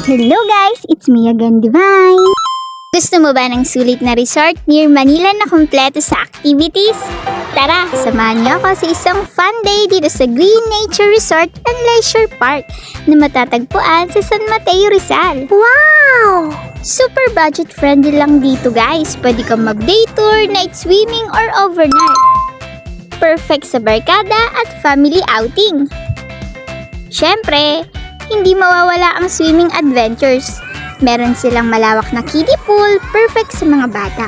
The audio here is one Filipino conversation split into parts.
Hello guys! It's me again, Divine! Gusto mo ba ng sulit na resort near Manila na kumpleto sa activities? Tara, samahan niyo ako sa isang fun day dito sa Green Nature Resort and Leisure Park na matatagpuan sa San Mateo, Rizal. Wow! Super budget friendly lang dito guys. Pwede kang mag-day tour, night swimming, or overnight. Perfect sa barkada at family outing. Syempre, hindi mawawala ang swimming adventures. Meron silang malawak na kiddie pool, perfect sa mga bata.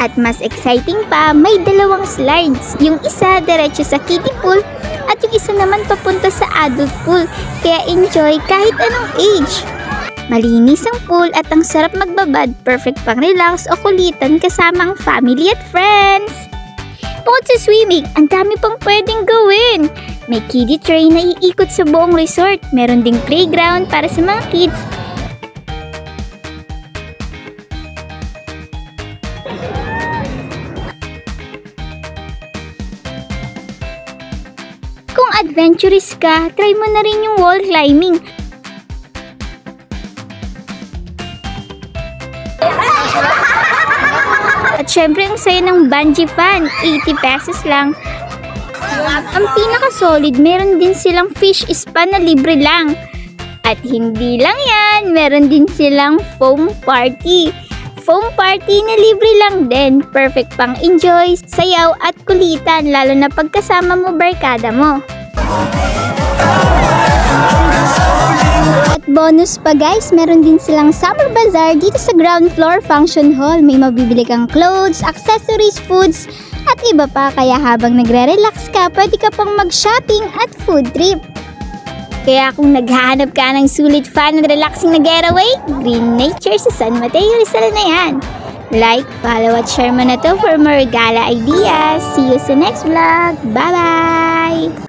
At mas exciting pa, may dalawang slides. Yung isa diretso sa kiddie pool at yung isa naman papunta sa adult pool. Kaya enjoy kahit anong age. Malinis ang pool at ang sarap magbabad, perfect pang relax o kulitan kasama ang family at friends. Bukod sa swimming, ang dami pang pwedeng gawin. May kiddie train na iikot sa buong resort. Meron ding playground para sa mga kids. Kung adventurous ka, try mo na rin yung wall climbing. At syempre ang saya ng bungee fan, 80 pesos lang. Ang pinaka-solid, meron din silang fish spa na libre lang. At hindi lang yan, meron din silang foam party. Foam party na libre lang din. Perfect pang enjoy, sayaw at kulitan, lalo na pagkasama mo barkada mo. At bonus pa guys, meron din silang summer bazaar dito sa ground floor function hall. May mabibili kang clothes, accessories, foods, at iba pa. Kaya habang nagre-relax ka, pwede ka pang mag-shopping at food trip. Kaya kung naghahanap ka ng sulit fun and relaxing na getaway, Green Nature sa San Mateo, Rizal na yan. Like, follow at share mo na to for more gala ideas. See you sa next vlog. Bye-bye!